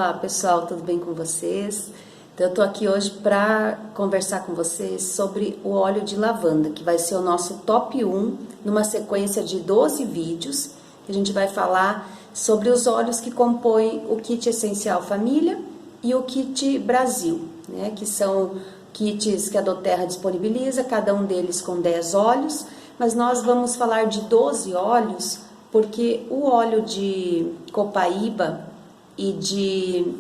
Olá pessoal, tudo bem com vocês? Então eu tô aqui hoje para conversar com vocês sobre o óleo de lavanda, que vai ser o nosso top 1 numa sequência de 12 vídeos. A gente vai falar sobre os óleos que compõem o kit essencial família e o kit Brasil, né? Que são kits que a doTERRA disponibiliza, cada um deles com 10 óleos, mas nós vamos falar de 12 óleos porque o óleo de copaíba e de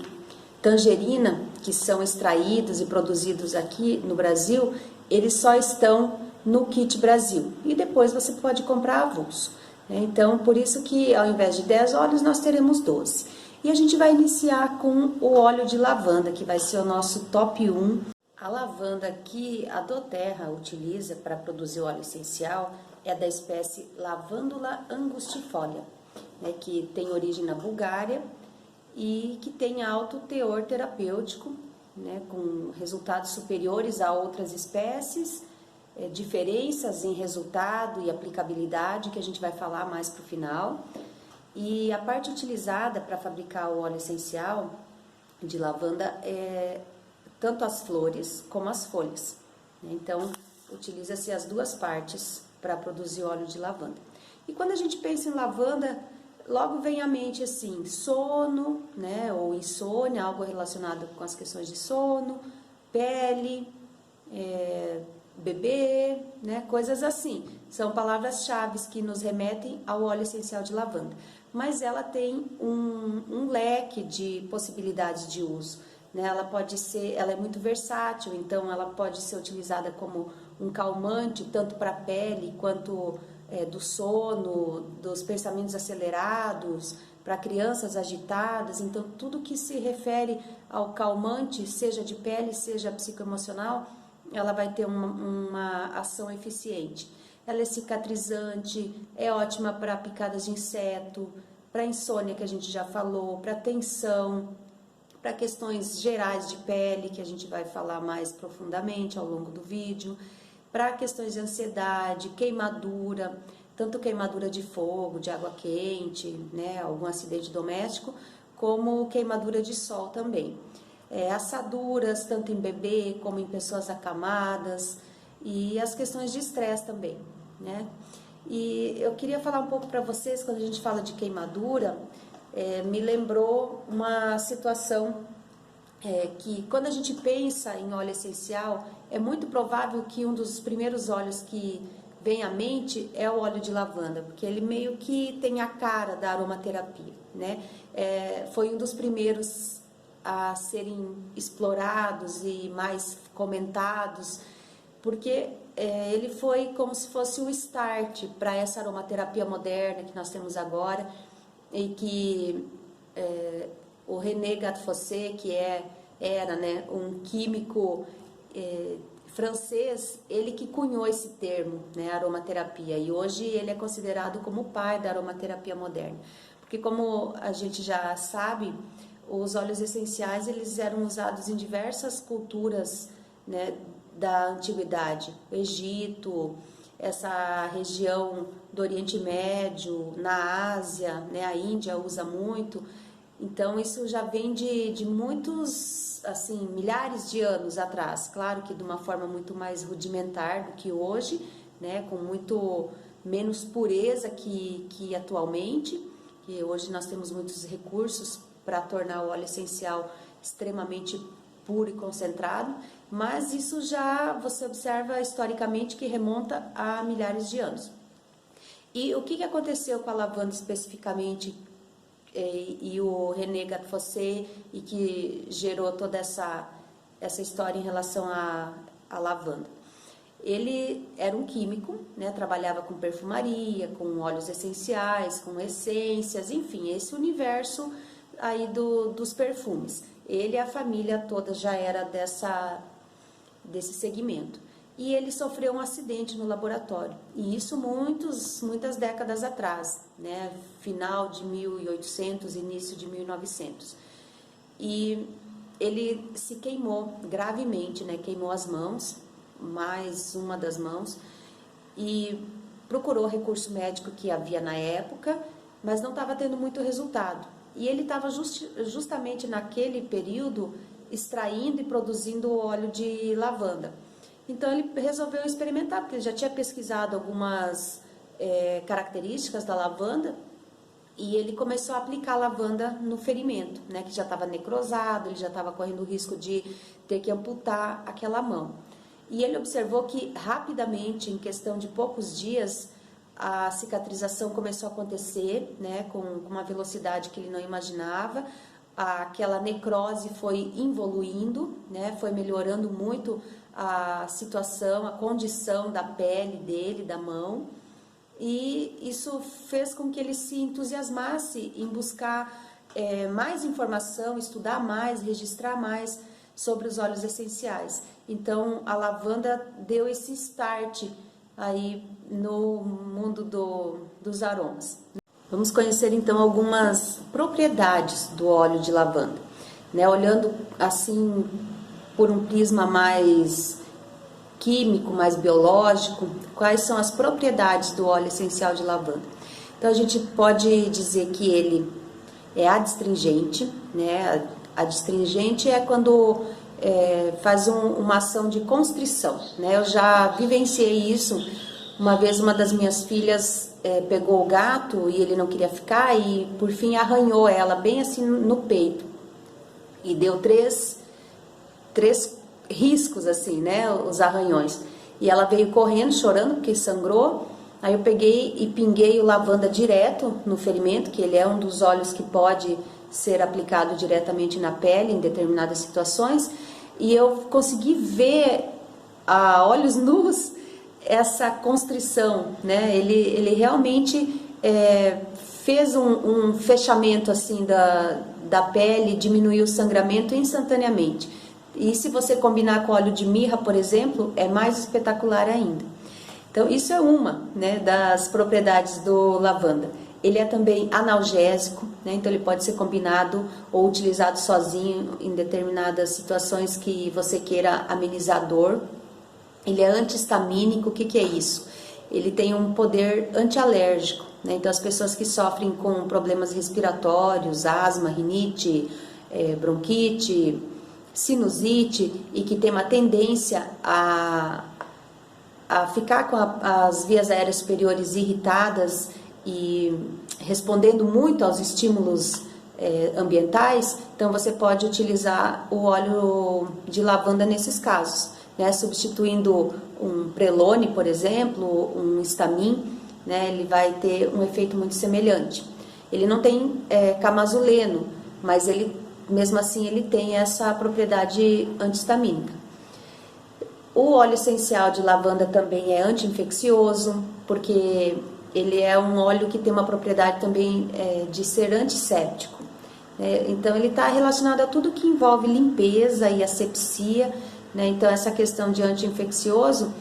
tangerina, que são extraídos e produzidos aqui no Brasil, eles só estão no kit Brasil. E depois você pode comprar avulso. Então, por isso que ao invés de 10 óleos, nós teremos 12. E a gente vai iniciar com o óleo de lavanda, que vai ser o nosso top 1. A lavanda que a doTERRA utiliza para produzir o óleo essencial é da espécie Lavandula angustifolia, né, que tem origem na Bulgária e que tem alto teor terapêutico, né, com resultados superiores a outras espécies, diferenças em resultado e aplicabilidade, que a gente vai falar mais para o final. E a parte utilizada para fabricar o óleo essencial de lavanda é tanto as flores como as folhas. Então, utiliza-se as duas partes para produzir óleo de lavanda. E quando a gente pensa em lavanda, logo vem à mente assim, sono, né, ou insônia, algo relacionado com as questões de sono, pele, bebê, né, coisas assim. São palavras-chave que nos remetem ao óleo essencial de lavanda. Mas ela tem um leque de possibilidades de uso, né? Ela é muito versátil, então ela pode ser utilizada como um calmante, tanto para a pele quanto do sono, dos pensamentos acelerados, para crianças agitadas. Então, tudo que se refere ao calmante, seja de pele, seja psicoemocional, ela vai ter uma ação eficiente. Ela é cicatrizante, é ótima para picadas de inseto, para insônia, que a gente já falou, para tensão, para questões gerais de pele, que a gente vai falar mais profundamente ao longo do vídeo, para questões de ansiedade, queimadura, tanto queimadura de fogo, de água quente, né, algum acidente doméstico, como queimadura de sol também. Assaduras, tanto em bebê como em pessoas acamadas, e as questões de estresse também, né? E eu queria falar um pouco para vocês, quando a gente fala de queimadura, me lembrou uma situação que quando a gente pensa em óleo essencial, é muito provável que um dos primeiros óleos que vem à mente é o óleo de lavanda, porque ele meio que tem a cara da aromaterapia, né? Foi um dos primeiros a serem explorados e mais comentados, porque ele foi como se fosse o start para essa aromaterapia moderna que nós temos agora, e que o René Gattefossé, que era, né, um químico francês, ele que cunhou esse termo, né, aromaterapia, e hoje ele é considerado como o pai da aromaterapia moderna, porque como a gente já sabe, os óleos essenciais eles eram usados em diversas culturas, né, da antiguidade, o Egito, essa região do Oriente Médio, na Ásia, né, a Índia usa muito. Então isso já vem de muitos, assim, milhares de anos atrás, claro que de uma forma muito mais rudimentar do que hoje, né, com muito menos pureza que atualmente, que hoje nós temos muitos recursos para tornar o óleo essencial extremamente puro e concentrado, mas isso já você observa historicamente que remonta a milhares de anos. E o que aconteceu com a lavanda especificamente e o René Gattefossé, e que gerou toda essa história em relação à lavanda? Ele era um químico, né, trabalhava com perfumaria, com óleos essenciais, com essências, enfim, esse universo aí dos perfumes. Ele e a família toda já era desse segmento. E ele sofreu um acidente no laboratório, e isso muitas décadas atrás, né, final de 1800, início de 1900. E ele se queimou gravemente, né, queimou as mãos, mais uma das mãos, e procurou recurso médico que havia na época, mas não estava tendo muito resultado. e ele estava justamente naquele período extraindo e produzindo óleo de lavanda. Então ele resolveu experimentar, porque ele já tinha pesquisado algumas características da lavanda, e ele começou a aplicar a lavanda no ferimento, né, que já estava necrosado, ele já estava correndo o risco de ter que amputar aquela mão. E ele observou que rapidamente, em questão de poucos dias, a cicatrização começou a acontecer, né, com uma velocidade que ele não imaginava. Aquela necrose foi evoluindo, né, foi melhorando muito a situação, a condição da pele dele, da mão. E isso fez com que ele se entusiasmasse em buscar mais informação, estudar mais, registrar mais sobre os óleos essenciais. Então, a lavanda deu esse start aí no mundo dos aromas. Vamos conhecer então algumas propriedades do óleo de lavanda, né? Olhando assim por um prisma mais químico, mais biológico, quais são as propriedades do óleo essencial de lavanda. Então a gente pode dizer que ele é adstringente, né? Adstringente é quando faz uma ação de constrição, né? Eu já vivenciei isso. Uma vez uma das minhas filhas pegou o gato e ele não queria ficar e por fim arranhou ela bem assim no peito e deu três riscos assim, né, os arranhões. E ela veio correndo, chorando, porque sangrou. Aí eu peguei e pinguei o lavanda direto no ferimento, que ele é um dos óleos que pode ser aplicado diretamente na pele em determinadas situações. E eu consegui ver a olhos nus essa constrição, né? Ele realmente fez um fechamento assim da pele, diminuiu o sangramento instantaneamente. E se você combinar com óleo de mirra, por exemplo, é mais espetacular ainda. Então, isso é uma, né, das propriedades do lavanda. Ele é também analgésico, né, então ele pode ser combinado ou utilizado sozinho em determinadas situações que você queira amenizar a dor. Ele é antihistamínico. O que é isso? Ele tem um poder antialérgico, né, então as pessoas que sofrem com problemas respiratórios, asma, rinite, bronquite, sinusite e que tem uma tendência a ficar com as vias aéreas superiores irritadas e respondendo muito aos estímulos ambientais, então você pode utilizar o óleo de lavanda nesses casos, né? Substituindo um Prelone, por exemplo, um Histamin, né? Ele vai ter um efeito muito semelhante. Ele não tem camazuleno, mas mesmo assim ele tem essa propriedade antihistamínica. O óleo essencial de lavanda também é anti-infeccioso, porque ele é um óleo que tem uma propriedade também de ser antisséptico. Então ele está relacionado a tudo que envolve limpeza e asepsia, né? Então essa questão de anti-infeccioso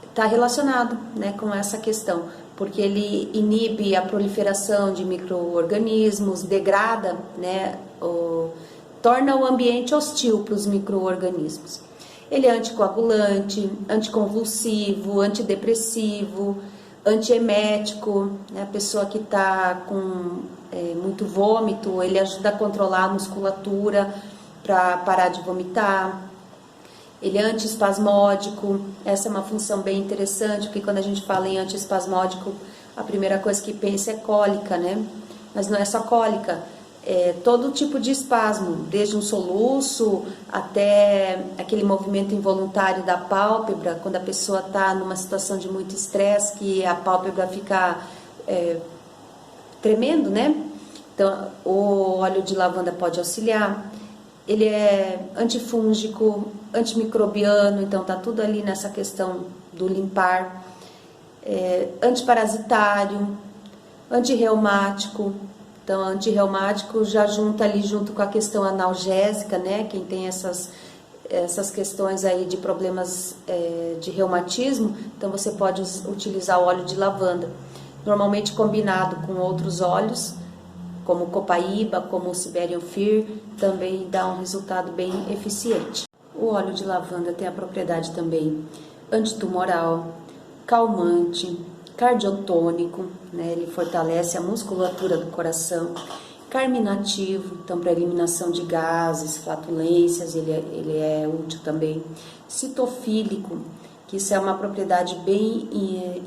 está relacionado, né, com essa questão, porque ele inibe a proliferação de micro-organismos, degrada, né, torna o ambiente hostil para os micro-organismos. Ele é anticoagulante, anticonvulsivo, antidepressivo, antiemético, né? A pessoa que está com muito vômito, ele ajuda a controlar a musculatura para parar de vomitar. Ele é antiespasmódico, essa é uma função bem interessante, porque quando a gente fala em antiespasmódico, a primeira coisa que pensa é cólica, né? Mas não é só cólica, é todo tipo de espasmo, desde um soluço até aquele movimento involuntário da pálpebra, quando a pessoa está numa situação de muito estresse, que a pálpebra fica tremendo, né? Então, o óleo de lavanda pode auxiliar. Ele é antifúngico, antimicrobiano, então tá tudo ali nessa questão do limpar, antiparasitário, antirreumático. Então, antirreumático já junta ali junto com a questão analgésica, né? Quem tem essas questões aí de problemas de reumatismo, então você pode utilizar o óleo de lavanda, normalmente combinado com outros óleos, como copaíba, como o Siberian Fir, também dá um resultado bem eficiente. O óleo de lavanda tem a propriedade também antitumoral, calmante, cardiotônico, né? Ele fortalece a musculatura do coração, Carminativo, então para eliminação de gases, flatulências, ele é útil também. Citofílico, que isso é uma propriedade bem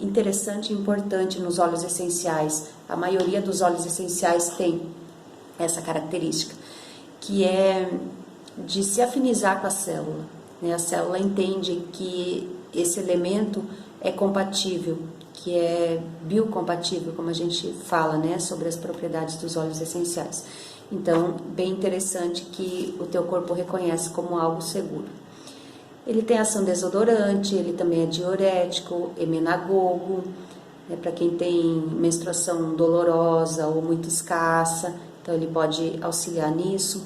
interessante e importante nos óleos essenciais. A maioria dos óleos essenciais tem essa característica, que é de se afinizar com a célula, né? A célula entende que esse elemento é compatível, que é biocompatível, como a gente fala, né, sobre as propriedades dos óleos essenciais. Então, bem interessante que o teu corpo reconhece como algo seguro. Ele tem ação desodorante, ele também é diurético, emenagogo, né, para quem tem menstruação dolorosa ou muito escassa, então ele pode auxiliar nisso.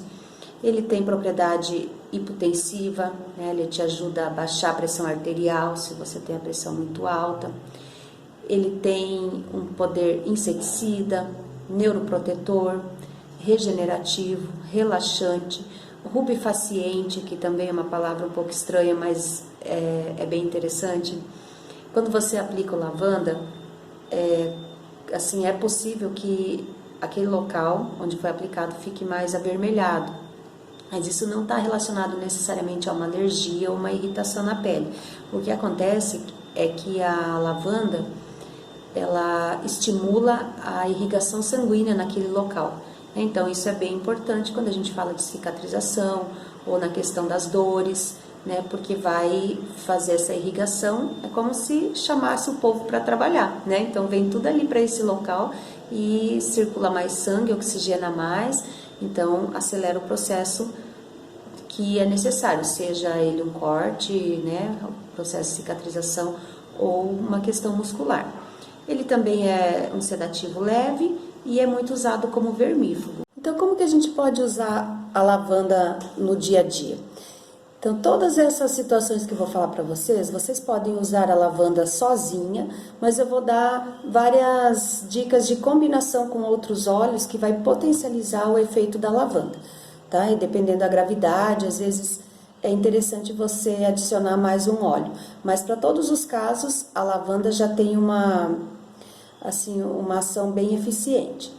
Ele tem propriedade hipotensiva, né, ele te ajuda a baixar a pressão arterial se você tem a pressão muito alta. Ele tem um poder inseticida, neuroprotetor, regenerativo, relaxante, rubefaciente, que também é uma palavra um pouco estranha, mas é bem interessante. Quando você aplica o lavanda, assim, é possível que aquele local onde foi aplicado fique mais avermelhado, mas isso não está relacionado necessariamente a uma alergia ou uma irritação na pele. O que acontece é que a lavanda, ela estimula a irrigação sanguínea naquele local. Então, isso é bem importante quando a gente fala de cicatrização ou na questão das dores, né? Porque vai fazer essa irrigação, é como se chamasse o povo para trabalhar, né? Então, vem tudo ali para esse local e circula mais sangue, oxigena mais, então acelera o processo que é necessário, seja ele um corte, né? O processo de cicatrização ou uma questão muscular. Ele também é um sedativo leve e é muito usado como vermífugo. Então, como que a gente pode usar a lavanda no dia a dia? Então, todas essas situações que eu vou falar para vocês podem usar a lavanda sozinha, mas eu vou dar várias dicas de combinação com outros óleos que vai potencializar o efeito da lavanda, tá? E dependendo da gravidade, às vezes é interessante você adicionar mais um óleo, mas para todos os casos, a lavanda já tem uma ação bem eficiente.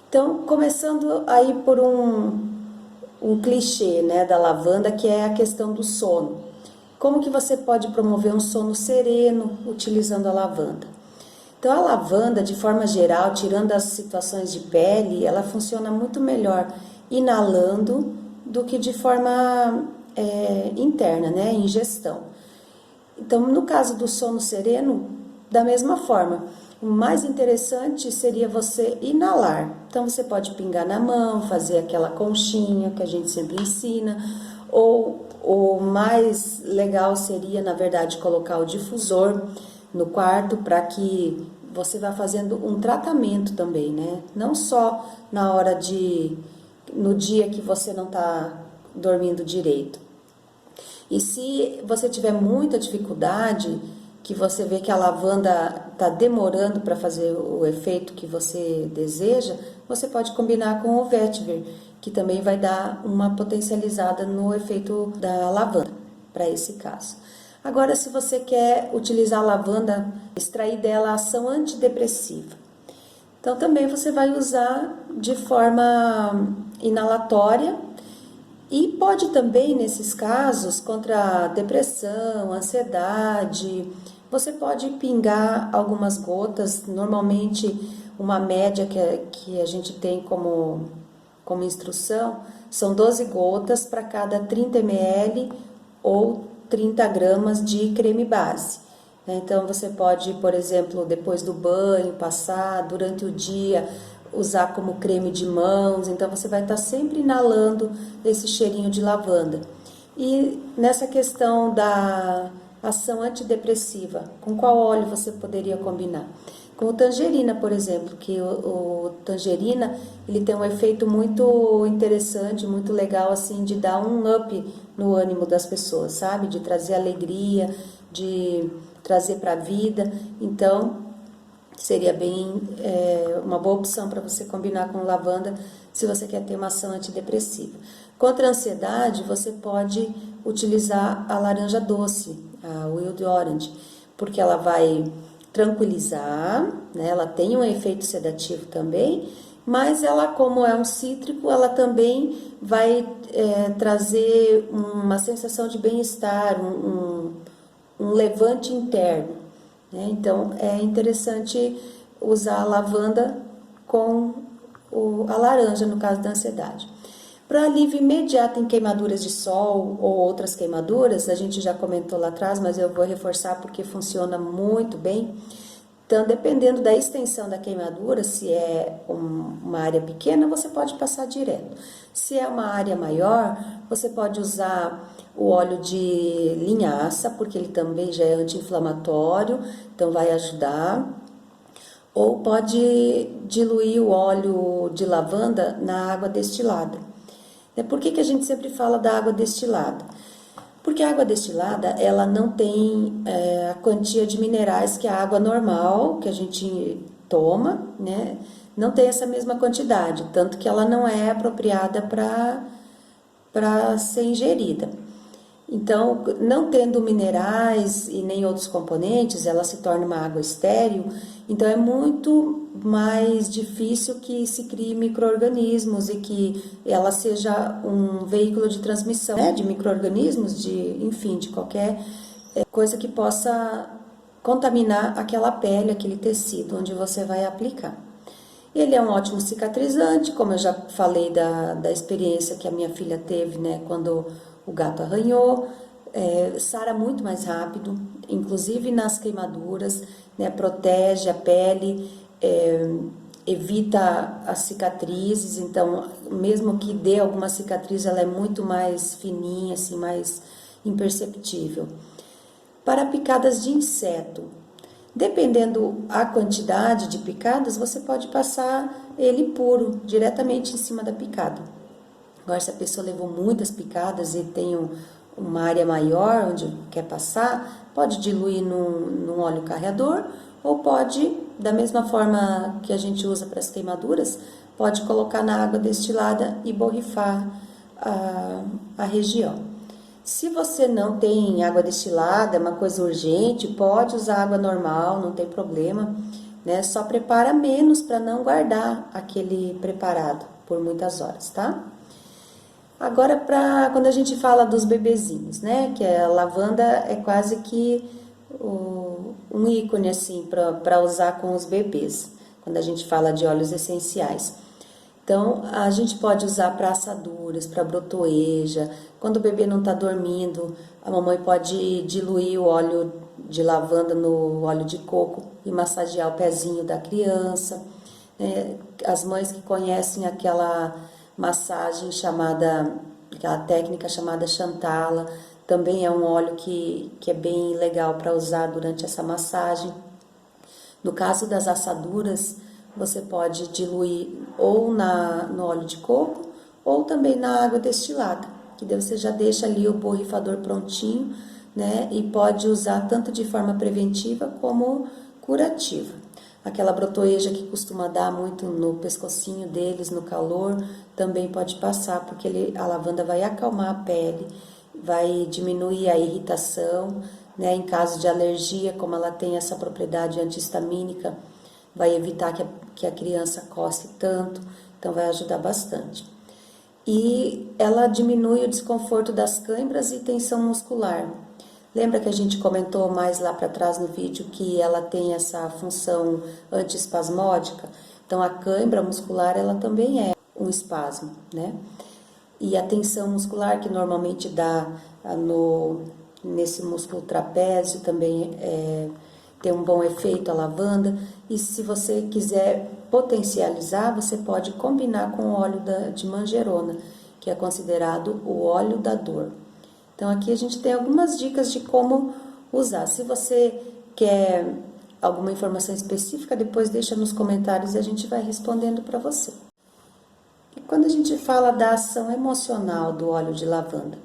Então, começando aí por um clichê, né, da lavanda, que é a questão do sono. Como que você pode promover um sono sereno utilizando a lavanda? Então, a lavanda, de forma geral, tirando as situações de pele, ela funciona muito melhor inalando do que de forma interna, né, ingestão. Então, no caso do sono sereno, da mesma forma, o mais interessante seria você inalar. Então, você pode pingar na mão, fazer aquela conchinha que a gente sempre ensina, ou o mais legal seria, na verdade, colocar o difusor no quarto para que você vá fazendo um tratamento também, né? Não só no dia que você não está dormindo direito. E se você tiver muita dificuldade, que você vê que a lavanda está demorando para fazer o efeito que você deseja, você pode combinar com o vetiver, que também vai dar uma potencializada no efeito da lavanda, para esse caso. Agora, se você quer utilizar a lavanda, extrair dela a ação antidepressiva. Então, também você vai usar de forma inalatória, e pode também, nesses casos, contra depressão, ansiedade, você pode pingar algumas gotas, normalmente uma média que a gente tem como instrução, são 12 gotas para cada 30 ml ou 30 gramas de creme base. Então, você pode, por exemplo, depois do banho, passar durante o dia, usar como creme de mãos, então você vai estar sempre inalando esse cheirinho de lavanda. E nessa questão da ação antidepressiva, com qual óleo você poderia combinar? Com o tangerina, por exemplo, que o tangerina, ele tem um efeito muito interessante, muito legal, assim, de dar um up no ânimo das pessoas, sabe? De trazer alegria, de trazer para a vida. Então, seria bem uma boa opção para você combinar com lavanda se você quer ter uma ação antidepressiva. Contra a ansiedade, você pode utilizar a laranja doce, a Wild Orange, porque ela vai tranquilizar, né? Ela tem um efeito sedativo também, mas ela, como é um cítrico, ela também vai trazer uma sensação de bem-estar, um levante interno, né? Então, é interessante usar a lavanda com a laranja, no caso da ansiedade. Para alívio imediato em queimaduras de sol ou outras queimaduras, a gente já comentou lá atrás, mas eu vou reforçar porque funciona muito bem. Então, dependendo da extensão da queimadura, se é uma área pequena, você pode passar direto. Se é uma área maior, você pode usar o óleo de linhaça, porque ele também já é anti-inflamatório, então vai ajudar. Ou pode diluir o óleo de lavanda na água destilada. Por que a gente sempre fala da água destilada? Porque a água destilada, ela não tem a quantia de minerais que a água normal, que a gente toma, né? Não tem essa mesma quantidade, tanto que ela não é apropriada para ser ingerida. Então, não tendo minerais e nem outros componentes, ela se torna uma água estéril, então é muito mais difícil que se crie micro-organismos e que ela seja um veículo de transmissão, né, de micro-organismos, enfim, de qualquer coisa que possa contaminar aquela pele, aquele tecido onde você vai aplicar. Ele é um ótimo cicatrizante, como eu já falei da experiência que a minha filha teve, né, quando o gato arranhou, sara muito mais rápido, inclusive nas queimaduras, né, protege a pele, evita as cicatrizes, então mesmo que dê alguma cicatriz, ela é muito mais fininha, assim, mais imperceptível. Para picadas de inseto, dependendo a quantidade de picadas, você pode passar ele puro, diretamente em cima da picada. Agora, se a pessoa levou muitas picadas e tem uma área maior onde quer passar, pode diluir num óleo carreador ou pode, da mesma forma que a gente usa para as queimaduras, pode colocar na água destilada e borrifar a região. Se você não tem água destilada, é uma coisa urgente, pode usar água normal, não tem problema, né? Só prepara menos para não guardar aquele preparado por muitas horas, tá? Agora, quando a gente fala dos bebezinhos, né? Que a lavanda é quase que um ícone, assim, para usar com os bebês, quando a gente fala de óleos essenciais. Então, a gente pode usar para assaduras, para brotoeja. Quando o bebê não está dormindo, a mamãe pode diluir o óleo de lavanda no óleo de coco e massagear o pezinho da criança. As mães que conhecem aquela massagem aquela técnica chamada Chantala, também é um óleo que é bem legal para usar durante essa massagem. No caso das assaduras, você pode diluir ou no óleo de coco ou também na água destilada, que daí você já deixa ali o borrifador prontinho, né? E pode usar tanto de forma preventiva como curativa. Aquela brotoeja que costuma dar muito no pescocinho deles, no calor, também pode passar, porque a lavanda vai acalmar a pele, vai diminuir a irritação, né? Em caso de alergia, como ela tem essa propriedade anti-histamínica, vai evitar que a criança coce tanto, então vai ajudar bastante. E ela diminui o desconforto das câimbras e tensão muscular. Lembra que a gente comentou mais lá para trás no vídeo que ela tem essa função antiespasmódica? Então, a cãibra muscular, ela também é um espasmo, né? E a tensão muscular, que normalmente dá nesse músculo trapézio, também tem um bom efeito a lavanda. E se você quiser potencializar, você pode combinar com o óleo de manjerona, que é considerado o óleo da dor. Então, aqui a gente tem algumas dicas de como usar. Se você quer alguma informação específica, depois deixa nos comentários e a gente vai respondendo para você. E quando a gente fala da ação emocional do óleo de lavanda,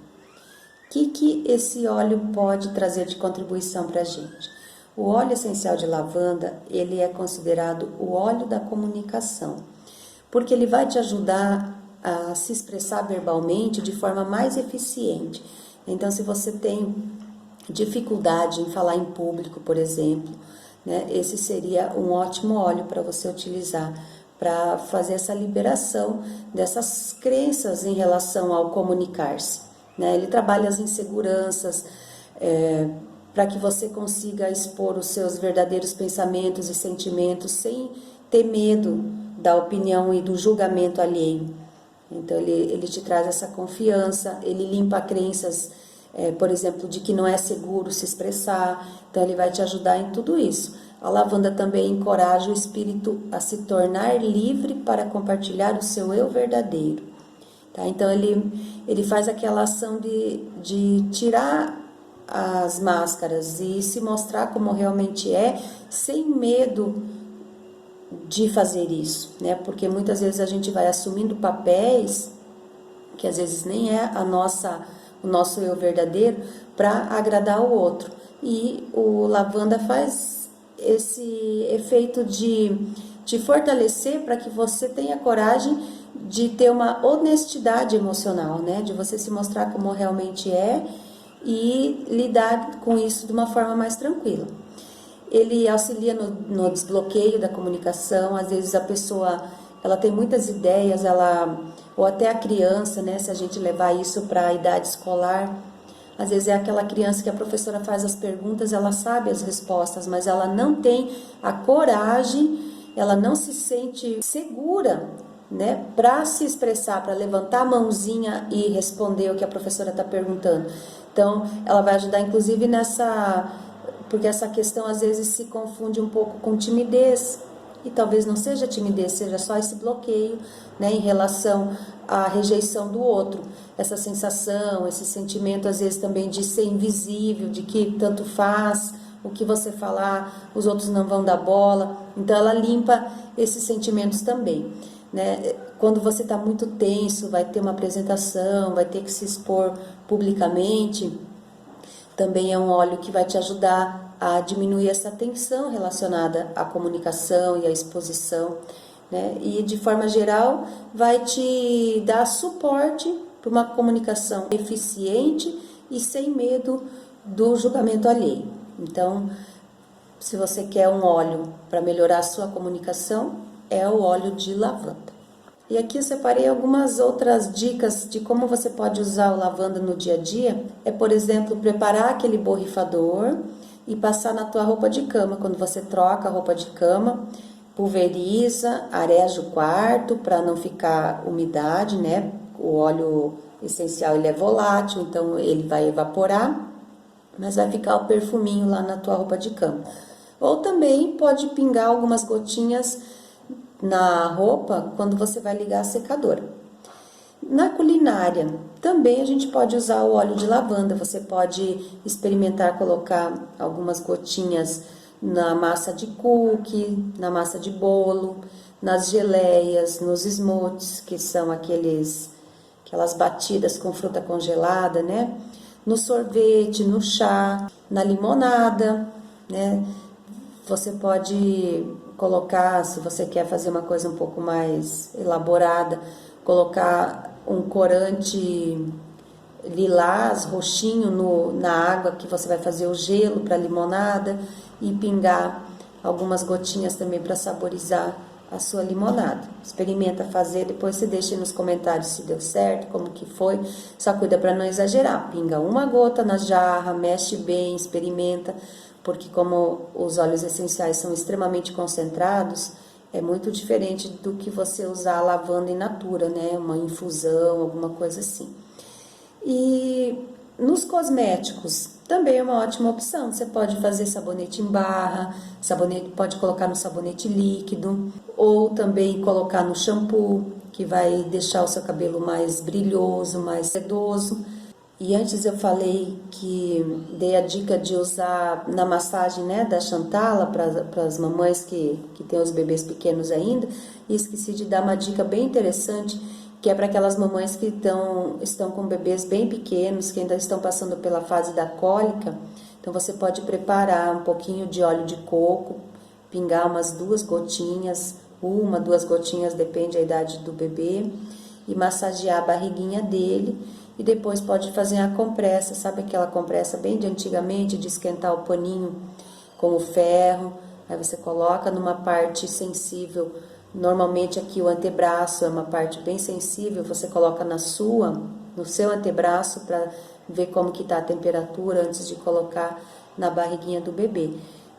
o que esse óleo pode trazer de contribuição para a gente? O óleo essencial de lavanda, ele é considerado o óleo da comunicação, porque ele vai te ajudar a se expressar verbalmente de forma mais eficiente. Então, se você tem dificuldade em falar em público, por exemplo, né, esse seria um ótimo óleo para você utilizar para fazer essa liberação dessas crenças em relação ao comunicar-se, né? Ele trabalha as inseguranças, para que você consiga expor os seus verdadeiros pensamentos e sentimentos sem ter medo da opinião e do julgamento alheio. Então ele te traz essa confiança, ele limpa crenças, por exemplo, de que não é seguro se expressar, então ele vai te ajudar em tudo isso. A lavanda também encoraja o espírito a se tornar livre para compartilhar o seu eu verdadeiro. Tá? Então ele faz aquela ação de tirar as máscaras e se mostrar como realmente é, sem medo de fazer isso, né? Porque muitas vezes a gente vai assumindo papéis que às vezes nem é o nosso eu verdadeiro para agradar o outro. E o lavanda faz esse efeito de te fortalecer para que você tenha coragem de ter uma honestidade emocional, né? De você se mostrar como realmente é e lidar com isso de uma forma mais tranquila. Ele auxilia no desbloqueio da comunicação. Às vezes a pessoa ela tem muitas ideias, ou até a criança, né? Se a gente levar isso para a idade escolar, às vezes é aquela criança que a professora faz as perguntas, ela sabe as respostas, mas ela não tem a coragem, ela não se sente segura, né, para se expressar, para levantar a mãozinha e responder o que a professora está perguntando. Então, ela vai ajudar inclusive porque essa questão às vezes se confunde um pouco com timidez, e talvez não seja timidez, seja só esse bloqueio, né, em relação à rejeição do outro, essa sensação, esse sentimento às vezes também de ser invisível, de que tanto faz o que você falar, os outros não vão dar bola. Então ela limpa esses sentimentos também, né? Quando você está muito tenso, vai ter uma apresentação, vai ter que se expor publicamente, também é um óleo que vai te ajudar a diminuir essa tensão relacionada à comunicação e à exposição, né? E de forma geral vai te dar suporte para uma comunicação eficiente e sem medo do julgamento alheio. Então, se você quer um óleo para melhorar a sua comunicação, é o óleo de lavanda. E aqui eu separei algumas outras dicas de como você pode usar o lavanda no dia a dia. Por exemplo, preparar aquele borrifador e passar na tua roupa de cama. Quando você troca a roupa de cama, pulveriza, areja o quarto para não ficar umidade, né? O óleo essencial ele é volátil, então ele vai evaporar, mas vai ficar o perfuminho lá na tua roupa de cama. Ou também pode pingar algumas gotinhas na roupa quando você vai ligar a secadora. Na culinária, também a gente pode usar o óleo de lavanda. Você pode experimentar colocar algumas gotinhas na massa de cookie, na massa de bolo, nas geleias, nos smoothies, que são aquelas batidas com fruta congelada, né? No sorvete, no chá, na limonada, né? Você pode colocar, se você quer fazer uma coisa um pouco mais elaborada, colocar um corante lilás, roxinho na água que você vai fazer o gelo para limonada e pingar algumas gotinhas também para saborizar a sua limonada. Experimenta fazer, depois você deixa aí nos comentários se deu certo, como que foi. Só cuida para não exagerar. Pinga uma gota na jarra, mexe bem, experimenta, porque como os óleos essenciais são extremamente concentrados, é muito diferente do que você usar a lavanda in natura, né? Uma infusão, alguma coisa assim. E nos cosméticos, também é uma ótima opção. Você pode fazer sabonete em barra, pode colocar no sabonete líquido, ou também colocar no shampoo, que vai deixar o seu cabelo mais brilhoso, mais sedoso. E antes eu falei que dei a dica de usar na massagem, né, da Chantala para as mamães que têm os bebês pequenos ainda, e esqueci de dar uma dica bem interessante, que é para aquelas mamães que estão com bebês bem pequenos, que ainda estão passando pela fase da cólica. Então você pode preparar um pouquinho de óleo de coco, pingar umas 2 gotinhas, 1, 2 gotinhas, depende da idade do bebê, e massagear a barriguinha dele. E depois pode fazer a compressa, sabe aquela compressa bem de antigamente, de esquentar o paninho com o ferro, aí você coloca numa parte sensível Normalmente aqui o antebraço é uma parte bem sensível, você coloca no seu antebraço para ver como que está a temperatura antes de colocar na barriguinha do bebê.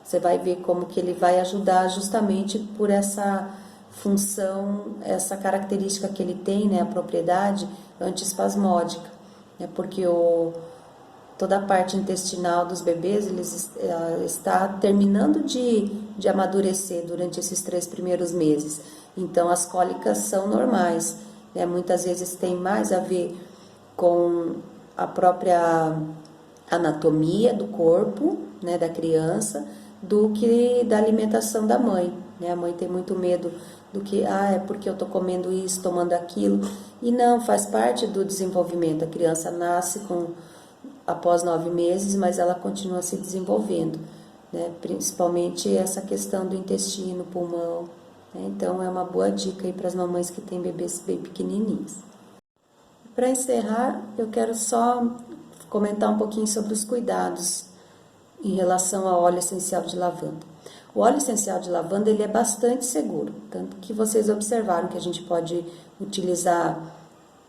Você vai ver como que ele vai ajudar justamente por essa função, essa característica que ele tem, né, a propriedade antiespasmódica, né, porque toda a parte intestinal dos bebês está terminando de amadurecer durante esses 3 primeiros meses. Então, as cólicas são normais, né? Muitas vezes tem mais a ver com a própria anatomia do corpo, né, da criança, do que da alimentação da mãe, né? A mãe tem muito medo do que, é porque eu estou comendo isso, tomando aquilo, e não, faz parte do desenvolvimento. A criança nasce após 9 meses, mas ela continua se desenvolvendo, né? Principalmente essa questão do intestino, pulmão, né? Então é uma boa dica aí para as mamães que têm bebês bem pequenininhos. Para encerrar, eu quero só comentar um pouquinho sobre os cuidados em relação ao óleo essencial de lavanda. O óleo essencial de lavanda ele é bastante seguro, tanto que vocês observaram que a gente pode utilizar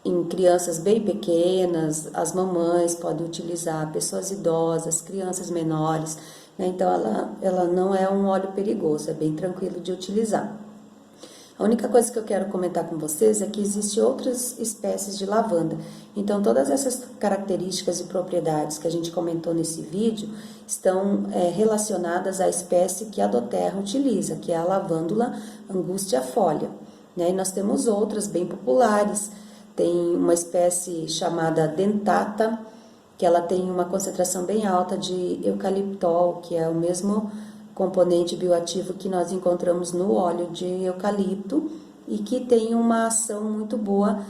em crianças bem pequenas, as mamães podem utilizar, pessoas idosas, crianças menores, né? Então ela não é um óleo perigoso, é bem tranquilo de utilizar. A única coisa que eu quero comentar com vocês é que existem outras espécies de lavanda. Então, todas essas características e propriedades que a gente comentou nesse vídeo estão relacionadas à espécie que a doTERRA utiliza, que é a lavândula angustiafolia, né? E nós temos outras bem populares. Tem uma espécie chamada dentata, que ela tem uma concentração bem alta de eucaliptol, que é o mesmo componente bioativo que nós encontramos no óleo de eucalipto e que tem uma ação muito boa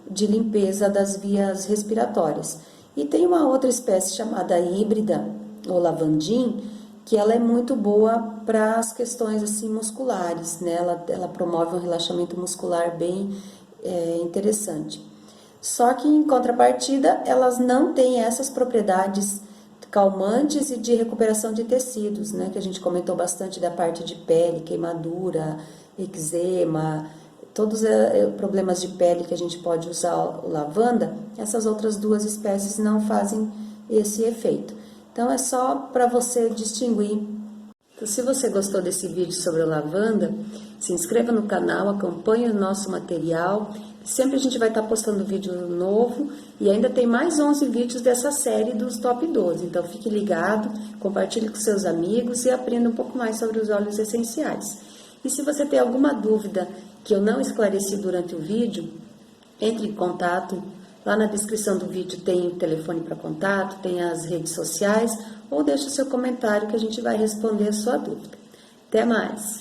de limpeza das vias respiratórias. E tem uma outra espécie chamada híbrida, ou lavandim, que ela é muito boa para as questões assim musculares, né? Ela promove um relaxamento muscular bem interessante. Só que em contrapartida, elas não têm essas propriedades calmantes e de recuperação de tecidos, né? Que a gente comentou bastante da parte de pele, queimadura, eczema, todos os problemas de pele que a gente pode usar o lavanda, essas outras duas espécies não fazem esse efeito. Então é só para você distinguir. Então, se você gostou desse vídeo sobre a lavanda, se inscreva no canal, acompanhe o nosso material. Sempre a gente vai estar postando vídeo novo e ainda tem mais 11 vídeos dessa série dos Top 12. Então fique ligado, compartilhe com seus amigos e aprenda um pouco mais sobre os óleos essenciais. E se você tem alguma dúvida que eu não esclareci durante o vídeo, entre em contato. Lá na descrição do vídeo tem o telefone para contato, tem as redes sociais, ou deixe o seu comentário que a gente vai responder a sua dúvida. Até mais!